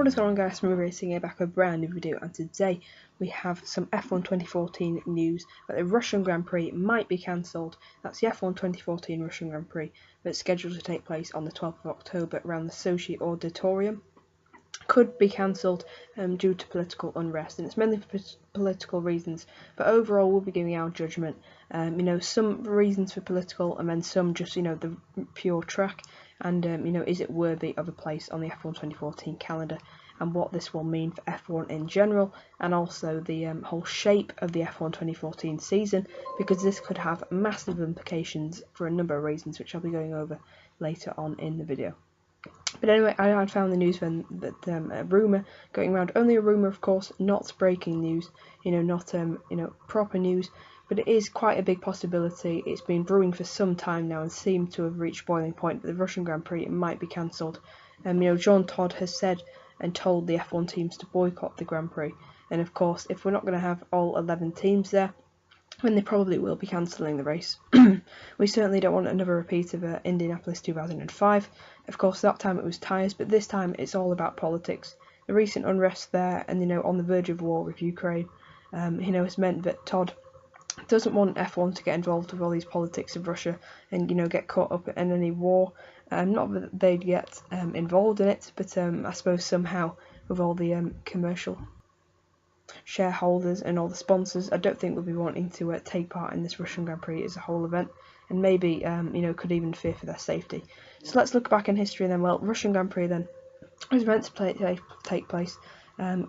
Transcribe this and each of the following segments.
What is going on, guys? From Racing here, back with a brand new video, and today we have some F1 2014 news that the Russian Grand Prix might be cancelled. That's the F1 2014 Russian Grand Prix that's scheduled to take place on the 12th of October around the Sochi Auditorium. Could be cancelled due to political unrest, and it's mainly for political reasons, but overall we'll be giving our judgment. Some reasons for political and then some just the pure track, and is it worthy of a place on the F1 2014 calendar, and what this will mean for F1 in general, and also the whole shape of the F1 2014 season, because this could have massive implications for a number of reasons, which I'll be going over later on in the video. But anyway, I had found the news then that a rumour going around, only a rumour of course, not breaking news, not proper news, but it is quite a big possibility. It's been brewing for some time now and seemed to have reached boiling point, but the Russian Grand Prix might be cancelled. Jean Todt has said and told the F1 teams to boycott the Grand Prix, and of course if we're not going to have all 11 teams there, then they probably will be cancelling the race. We certainly don't want another repeat of Indianapolis 2005. Of course, that time it was tyres, but this time it's all about politics. The recent unrest there, and on the verge of war with Ukraine, has meant that Todd doesn't want F1 to get involved with all these politics of Russia and get caught up in any war. Not that they'd get involved in it, but I suppose somehow with all the commercial shareholders and all the sponsors, I don't think we'll be wanting to take part in this Russian Grand Prix as a whole event, and maybe could even fear for their safety. So let's look back in history then. Well, Russian Grand Prix then was meant to take place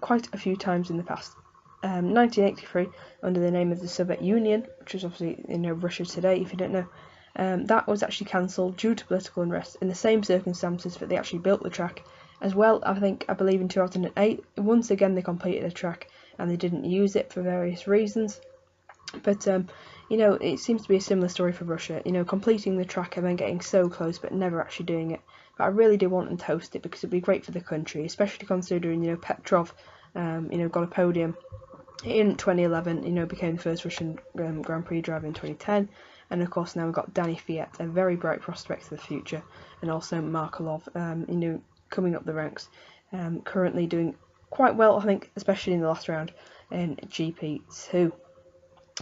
quite a few times in the past. 1983 under the name of the Soviet Union, which is obviously Russia today if you don't know. That was actually cancelled due to political unrest in the same circumstances that they actually built the track. As well, I believe in 2008, once again they completed a track and they didn't use it for various reasons. But it seems to be a similar story for Russia. Completing the track and then getting so close but never actually doing it. But I really do want them to host it because it'd be great for the country, especially considering Petrov, got a podium in 2011. Became the first Russian Grand Prix driver in 2010. And of course now we've got Danny Fiat, a very bright prospect for the future, and also Markelov, coming up the ranks, currently doing quite well, I think, especially in the last round in GP2.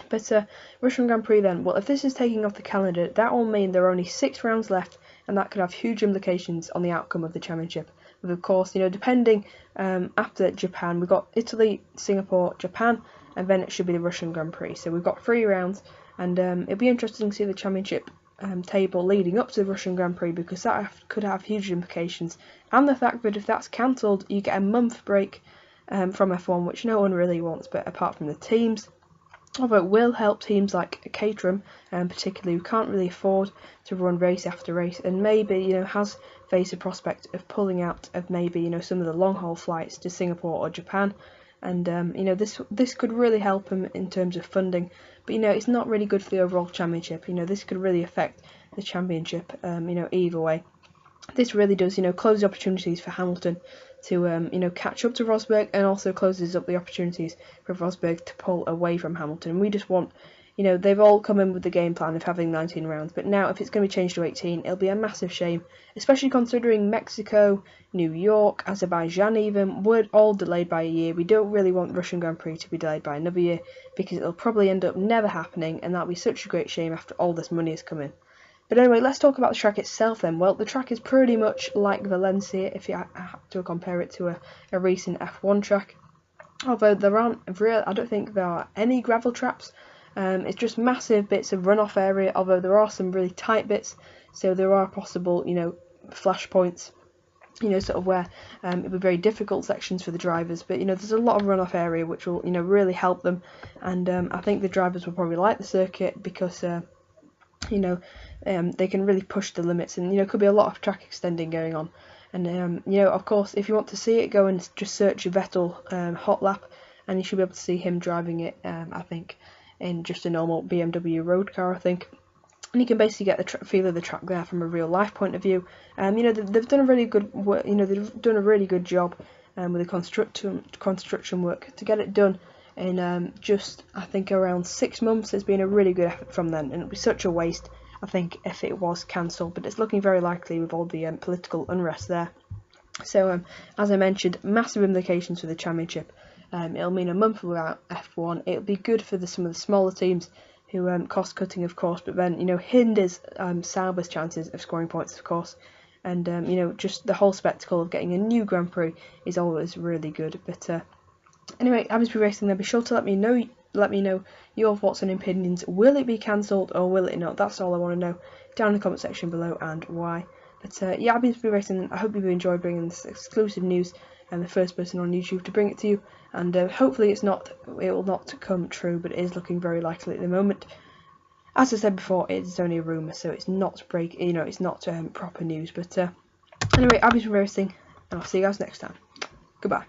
But Russian Grand Prix then, well, if this is taking off the calendar, that will mean there are only 6 rounds left, and that could have huge implications on the outcome of the championship. But of course, depending after Japan, we've got Italy, Singapore, Japan, and then it should be the Russian Grand Prix. So we've got 3 rounds, and it'll be interesting to see the championship table leading up to the Russian Grand Prix, because that could have huge implications, and the fact that if that's cancelled you get a month break from F1, which no one really wants, but apart from the teams, although it will help teams like Caterham, particularly, who can't really afford to run race after race, and maybe has faced a prospect of pulling out of maybe some of the long haul flights to Singapore or Japan. And this could really help them in terms of funding, but it's not really good for the overall championship. This could really affect the championship. Either way, this really does close the opportunities for Hamilton to catch up to Rosberg, and also closes up the opportunities for Rosberg to pull away from Hamilton. We just want they've all come in with the game plan of having 19 rounds, but now if it's going to be changed to 18, it'll be a massive shame, especially considering Mexico, New York, Azerbaijan even, were all delayed by a year. We don't really want Russian Grand Prix to be delayed by another year, because it'll probably end up never happening, and that'll be such a great shame after all this money has come in. But anyway, let's talk about the track itself then. Well, the track is pretty much like Valencia, if you have to compare it to a recent F1 track, although there aren't I don't think there are any gravel traps. It's just massive bits of runoff area, although there are some really tight bits, so there are possible, flash points, sort of where it'll be very difficult sections for the drivers, but there's a lot of runoff area which will really help them, and I think the drivers will probably like the circuit because they can really push the limits, and could be a lot of track extending going on. And of course, if you want to see it, go and just search Vettel hot lap, and you should be able to see him driving it, I think, in just a normal BMW road car, I think. And you can basically get the feel of the track there from a real life point of view. They've done a really good work. They've done a really good job with the construction work to get it done in just, I think, around 6 months. It's been a really good effort from them, and it'd be such a waste, I think, if it was cancelled. But it's looking very likely with all the political unrest there. So, as I mentioned, massive implications for the championship. It'll mean a month without F1. It'll be good for some of the smaller teams who cost cutting, of course, but then hinders Sauber's chances of scoring points, of course. And just the whole spectacle of getting a new Grand Prix is always really good. But anyway, happy to be racing there. Be sure to let me know your thoughts and opinions. Will it be cancelled or will it not? That's all I want to know down in the comment section below, and why. But yeah, happy to be racing. I hope you've enjoyed bringing this exclusive news and the first person on YouTube to bring it to you. And hopefully it will not come true, but it is looking very likely at the moment. As I said before, it's only a rumour, so it's not it's not proper news. But anyway, happy to be racing, and I'll see you guys next time. Goodbye.